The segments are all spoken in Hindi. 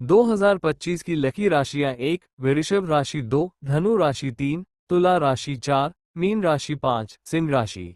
2025 की लकी राशियां 1, वृषभ राशि 2, धनु राशि 3, तुला राशि 4, मीन राशि 5, सिंह राशि।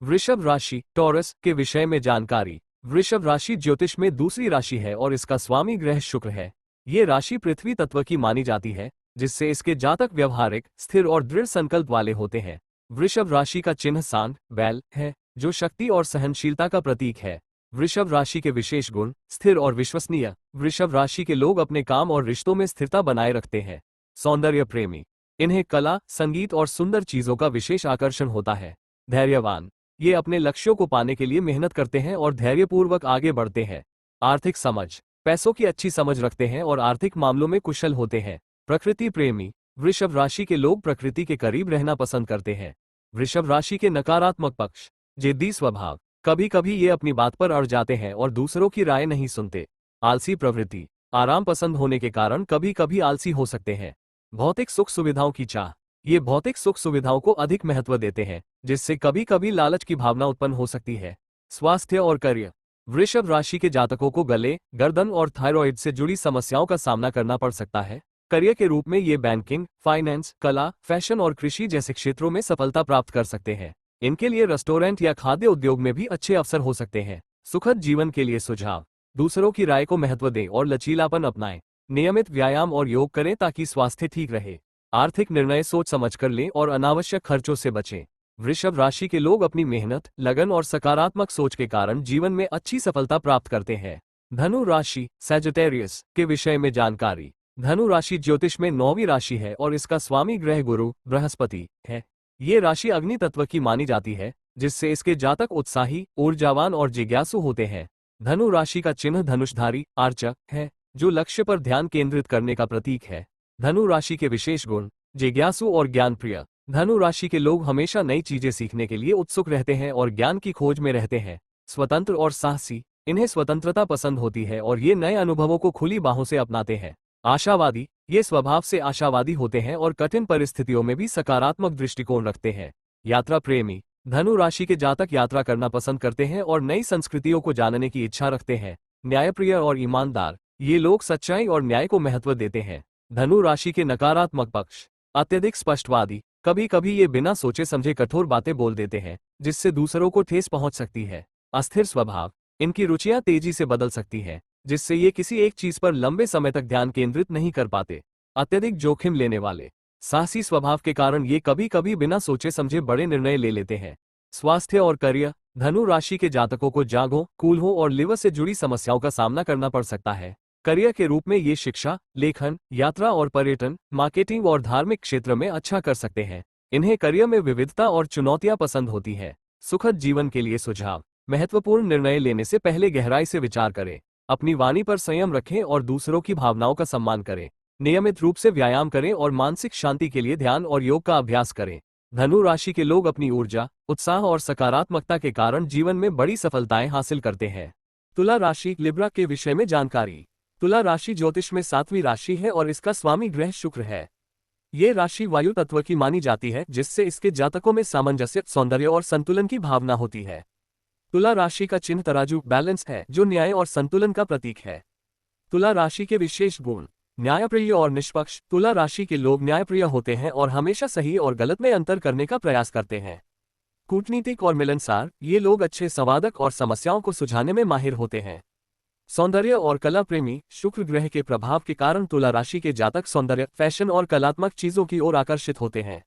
वृषभ राशि टॉरस के विषय में जानकारी। वृषभ राशि ज्योतिष में दूसरी राशि है और इसका स्वामी ग्रह शुक्र है। ये राशि पृथ्वी तत्व की मानी जाती है, जिससे इसके जातक व्यवहारिक, स्थिर और दृढ़ संकल्प वाले होते हैं। वृषभ राशि का चिन्ह सांड, बैल है, जो शक्ति और सहनशीलता का प्रतीक है। वृषभ राशि के विशेष गुण: स्थिर और विश्वसनीय। वृषभ राशि के लोग अपने काम और रिश्तों में स्थिरता बनाए रखते हैं। सौंदर्य प्रेमी, इन्हें कला, संगीत और सुंदर चीजों का विशेष आकर्षण होता है। धैर्यवान, ये अपने लक्ष्यों को पाने के लिए मेहनत करते हैं और धैर्यपूर्वक आगे बढ़ते हैं। आर्थिक समझ, पैसों की अच्छी समझ रखते हैं और आर्थिक मामलों में कुशल होते हैं। प्रकृति प्रेमी, वृषभ राशि के लोग प्रकृति के करीब रहना पसंद करते हैं। वृषभ राशि के नकारात्मक पक्ष: जिद्दी स्वभाव, कभी कभी ये अपनी बात पर अड़ जाते हैं और दूसरों की राय नहीं सुनते। आलसी प्रवृत्ति, आराम पसंद होने के कारण कभी कभी आलसी हो सकते हैं। भौतिक सुख सुविधाओं की चाह, ये भौतिक सुख सुविधाओं को अधिक महत्व देते हैं, जिससे कभी कभी लालच की भावना उत्पन्न हो सकती है। स्वास्थ्य और करियर: वृषभ राशि के जातकों को गले, गर्दन और थायराइड से जुड़ी समस्याओं का सामना करना पड़ सकता है। करियर के रूप में ये बैंकिंग, फाइनेंस, कला, फैशन और कृषि जैसे क्षेत्रों में सफलता प्राप्त कर सकते हैं। इनके लिए रेस्टोरेंट या खाद्य उद्योग में भी अच्छे अवसर हो सकते हैं। सुखद जीवन के लिए सुझाव: दूसरों की राय को महत्व दें और लचीलापन अपनाएं। नियमित व्यायाम और योग करें ताकि स्वास्थ्य ठीक रहे। आर्थिक निर्णय सोच समझकर लें और अनावश्यक खर्चों से बचें। वृषभ राशि के लोग अपनी मेहनत, लगन और सकारात्मक सोच के कारण जीवन में अच्छी सफलता प्राप्त करते हैं। धनु राशि सैजिटेरियस के विषय में जानकारी। धनु राशि ज्योतिष में 9वीं राशि है और इसका स्वामी ग्रह गुरु बृहस्पति है। ये राशि अग्नि तत्व की मानी जाती है, जिससे इसके जातक उत्साही, ऊर्जावान और जिज्ञासु होते हैं। धनु राशि का चिन्ह धनुषधारी, आर्चक है, जो लक्ष्य पर ध्यान केंद्रित करने का प्रतीक है। धनु राशि के विशेष गुण: जिज्ञासु और ज्ञानप्रिय। धनु राशि के लोग हमेशा नई चीजें सीखने के लिए उत्सुक रहते हैं और ज्ञान की खोज में रहते हैं। स्वतंत्र और साहसी, इन्हें स्वतंत्रता पसंद होती है और ये नए अनुभवों को खुली बाहों से अपनाते हैं। आशावादी, ये स्वभाव से आशावादी होते हैं और कठिन परिस्थितियों में भी सकारात्मक दृष्टिकोण रखते हैं। यात्रा प्रेमी, धनु राशि के जातक यात्रा करना पसंद करते हैं और नई संस्कृतियों को जानने की इच्छा रखते हैं। न्यायप्रिय और ईमानदार, ये लोग सच्चाई और न्याय को महत्व देते हैं। धनु राशि के नकारात्मक पक्ष: अत्यधिक स्पष्टवादी, कभी कभी ये बिना सोचे समझे कठोर बातें बोल देते हैं, जिससे दूसरों को ठेस पहुंच सकती है। अस्थिर स्वभाव, इनकी रुचियां तेजी से बदल सकती हैं, जिससे ये किसी एक चीज पर लंबे समय तक ध्यान केंद्रित नहीं कर पाते। अत्यधिक जोखिम लेने वाले, साहसी स्वभाव के कारण ये कभी कभी बिना सोचे समझे बड़े निर्णय ले लेते हैं। स्वास्थ्य और करियर: धनु राशि के जातकों को जांघों, कूल्हों और लिवर से जुड़ी समस्याओं का सामना करना पड़ सकता है। करियर के रूप में ये शिक्षा, लेखन, यात्रा और पर्यटन, मार्केटिंग और धार्मिक क्षेत्र में अच्छा कर सकते हैं। इन्हें करियर में विविधता और चुनौतियां पसंद होती है। सुखद जीवन के लिए सुझाव: महत्वपूर्ण निर्णय लेने से पहले गहराई से विचार करें। अपनी वाणी पर संयम रखें और दूसरों की भावनाओं का सम्मान करें। नियमित रूप से व्यायाम करें और मानसिक शांति के लिए ध्यान और योग का अभ्यास करें। धनु राशि के लोग अपनी ऊर्जा, उत्साह और सकारात्मकता के कारण जीवन में बड़ी सफलताएं हासिल करते हैं। तुला राशि लिब्रा के विषय में जानकारी। तुला राशि ज्योतिष में 7वीं राशि है और इसका स्वामी ग्रह शुक्र है। ये राशि वायु तत्व की मानी जाती है, जिससे इसके जातकों में सामंजस्य, सौंदर्य और संतुलन की भावना होती है। तुला राशि का चिन्ह तराजू, बैलेंस है, जो न्याय और संतुलन का प्रतीक है। तुला राशि के विशेष गुण: न्यायप्रिय और निष्पक्ष। तुला राशि के लोग न्यायप्रिय होते हैं और हमेशा सही और गलत में अंतर करने का प्रयास करते हैं। कूटनीतिक और मिलनसार, ये लोग अच्छे संवादक और समस्याओं को सुलझाने में माहिर होते हैं। सौंदर्य और कला प्रेमी: शुक्र ग्रह के प्रभाव के कारण तुला राशि के जातक सौंदर्य, फैशन और कलात्मक चीजों की ओर आकर्षित होते हैं।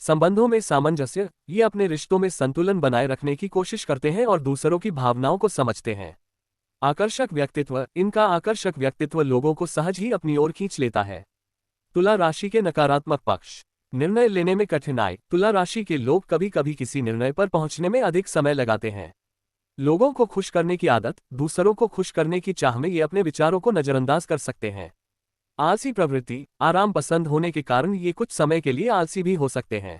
संबंधों में सामंजस्य: ये अपने रिश्तों में संतुलन बनाए रखने की कोशिश करते हैं और दूसरों की भावनाओं को समझते हैं। आकर्षक व्यक्तित्व: इनका आकर्षक व्यक्तित्व लोगों को सहज ही अपनी ओर खींच लेता है। तुला राशि के नकारात्मक पक्ष: निर्णय लेने में कठिनाई। तुला राशि के लोग कभी कभी किसी निर्णय पर पहुंचने में अधिक समय लगाते हैं। लोगों को खुश करने की आदत: दूसरों को खुश करने की चाह में ये अपने विचारों को नजरअंदाज कर सकते हैं। आलसी प्रवृत्ति: आराम पसंद होने के कारण ये कुछ समय के लिए आलसी भी हो सकते हैं।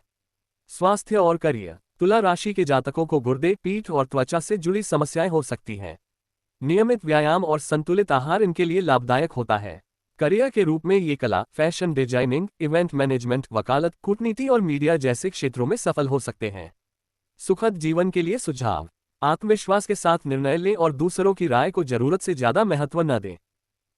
स्वास्थ्य और करियर: तुला राशि के जातकों को गुर्दे, पीठ और त्वचा से जुड़ी समस्याएं हो सकती हैं। नियमित व्यायाम और संतुलित आहार इनके लिए लाभदायक होता है। करियर के रूप में ये कला, फैशन डिजाइनिंग, इवेंट मैनेजमेंट, वकालत, कूटनीति और मीडिया जैसे क्षेत्रों में सफल हो सकते हैं। सुखद जीवन के लिए सुझाव: आत्मविश्वास के साथ निर्णय लें और दूसरों की राय को जरूरत से ज्यादा महत्व न दें।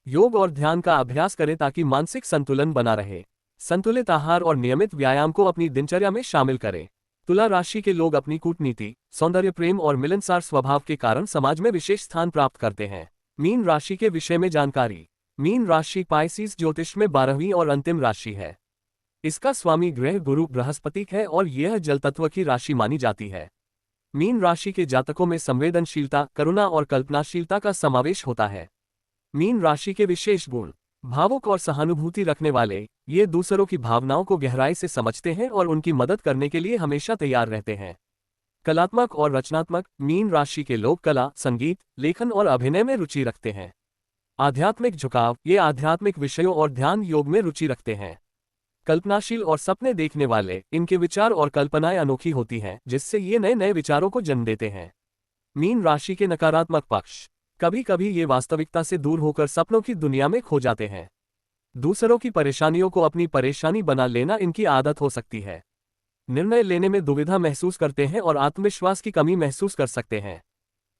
योग और ध्यान का अभ्यास करें ताकि मानसिक संतुलन बना रहे। संतुलित आहार और नियमित व्यायाम को अपनी दिनचर्या में शामिल करें। तुला राशि के लोग अपनी कूटनीति, सौंदर्य प्रेम और मिलनसार स्वभाव के कारण समाज में विशेष स्थान प्राप्त करते हैं। मीन राशि के विषय में जानकारी। मीन राशि पाइसिस ज्योतिष में 12वीं और अंतिम राशि है। इसका स्वामी ग्रह गुरु बृहस्पति है और यह जल तत्व की राशि मानी जाती है। मीन राशि के जातकों में संवेदनशीलता, करुणा और कल्पनाशीलता का समावेश होता है। मीन राशि के विशेष गुण। भावुक और सहानुभूति रखने वाले, ये दूसरों की भावनाओं को गहराई से समझते हैं और उनकी मदद करने के लिए हमेशा तैयार रहते हैं। कलात्मक और रचनात्मक। मीन राशि के लोग कला, संगीत, लेखन और अभिनय में रुचि रखते हैं। आध्यात्मिक झुकाव। ये आध्यात्मिक विषयों और ध्यान योग में रुचि रखते हैं। कल्पनाशील और सपने देखने वाले, इनके विचार और कल्पनाएं अनोखी होती हैं, जिससे ये नए नए विचारों को जन्म देते हैं। मीन राशि के नकारात्मक पक्ष। कभी कभी ये वास्तविकता से दूर होकर सपनों की दुनिया में खो जाते हैं। दूसरों की परेशानियों को अपनी परेशानी बना लेना इनकी आदत हो सकती है। निर्णय लेने में दुविधा महसूस करते हैं और आत्मविश्वास की कमी महसूस कर सकते हैं।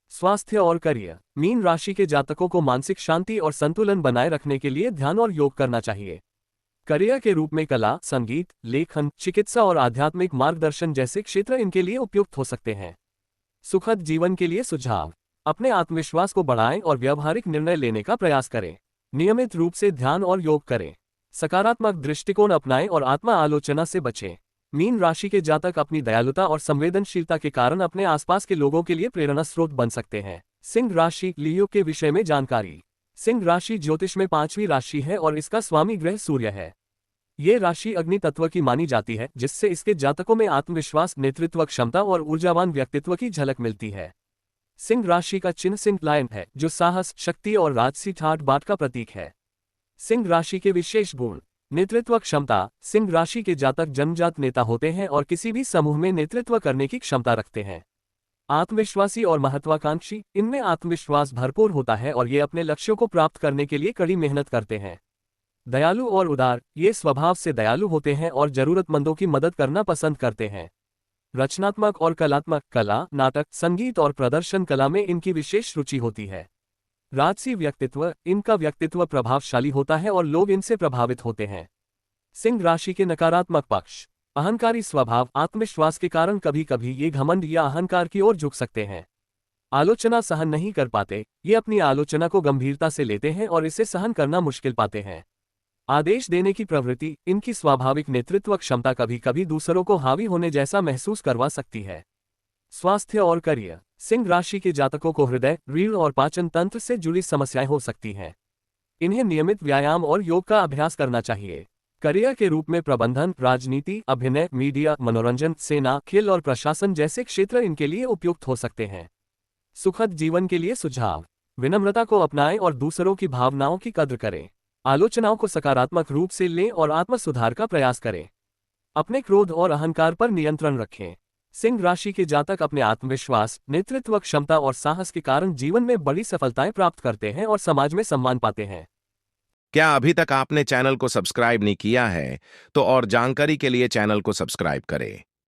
स्वास्थ्य और करियर। मीन राशि के जातकों को मानसिक शांति और संतुलन बनाए रखने के लिए ध्यान और योग करना चाहिए। करियर के रूप में कला, संगीत, लेखन, चिकित्सा और आध्यात्मिक मार्गदर्शन जैसे क्षेत्र इनके लिए उपयुक्त हो सकते हैं। सुखद जीवन के लिए सुझाव। अपने आत्मविश्वास को बढ़ाएं और व्यावहारिक निर्णय लेने का प्रयास करें। नियमित रूप से ध्यान और योग करें। सकारात्मक दृष्टिकोण अपनाएं और आत्मा आलोचना से बचें। मीन राशि के जातक अपनी दयालुता और संवेदनशीलता के कारण अपने आसपास के लोगों के लिए प्रेरणा स्रोत बन सकते हैं। सिंह राशि, लियो के विषय में जानकारी। सिंह राशि ज्योतिष में 5वीं राशि है और इसका स्वामी ग्रह सूर्य है। ये राशि अग्नि तत्व की मानी जाती है, जिससे इसके जातकों में आत्मविश्वास, नेतृत्व क्षमता और ऊर्जावान व्यक्तित्व की झलक मिलती है। सिंह राशि का चिन्ह सिंह लायन है, जो साहस, शक्ति और राजसी ठाट बाट का प्रतीक है। सिंह राशि के विशेष गुण। नेतृत्व क्षमता। सिंह राशि के जातक जन्मजात नेता होते हैं और किसी भी समूह में नेतृत्व करने की क्षमता रखते हैं। आत्मविश्वासी और महत्वाकांक्षी। इनमें आत्मविश्वास भरपूर होता है और ये अपने लक्ष्यों को प्राप्त करने के लिए कड़ी मेहनत करते हैं। दयालु और उदार। ये स्वभाव से दयालु होते हैं और जरूरतमंदों की मदद करना पसंद करते हैं। रचनात्मक और कलात्मक। कला, नाटक, संगीत और प्रदर्शन कला में इनकी विशेष रुचि होती है। राजसी व्यक्तित्व। इनका व्यक्तित्व प्रभावशाली होता है और लोग इनसे प्रभावित होते हैं। सिंह राशि के नकारात्मक पक्ष। अहंकारी स्वभाव। आत्मविश्वास के कारण कभी कभी ये घमंड या अहंकार की ओर झुक सकते हैं। आलोचना सहन नहीं कर पाते। ये अपनी आलोचना को गंभीरता से लेते हैं और इसे सहन करना मुश्किल पाते हैं। आदेश देने की प्रवृत्ति। इनकी स्वाभाविक नेतृत्व क्षमता कभी कभी दूसरों को हावी होने जैसा महसूस करवा सकती है। स्वास्थ्य और करियर। सिंह राशि के जातकों को हृदय, रीढ़ और पाचन तंत्र से जुड़ी समस्याएं हो सकती हैं। इन्हें नियमित व्यायाम और योग का अभ्यास करना चाहिए। करियर के रूप में प्रबंधन, राजनीति, अभिनय, मीडिया, मनोरंजन, सेना, खेल और प्रशासन जैसे क्षेत्र इनके लिए उपयुक्त हो सकते हैं। सुखद जीवन के लिए सुझाव। विनम्रता को अपनाएं और दूसरों की भावनाओं की कद्र करें। आलोचनाओं को सकारात्मक रूप से लें और आत्म सुधार का प्रयास करें। अपने क्रोध और अहंकार पर नियंत्रण रखें। सिंह राशि के जातक अपने आत्मविश्वास, नेतृत्व क्षमता और साहस के कारण जीवन में बड़ी सफलताएं प्राप्त करते हैं और समाज में सम्मान पाते हैं। क्या अभी तक आपने चैनल को सब्सक्राइब नहीं किया है तो और जानकारी के लिए चैनल को सब्सक्राइब करें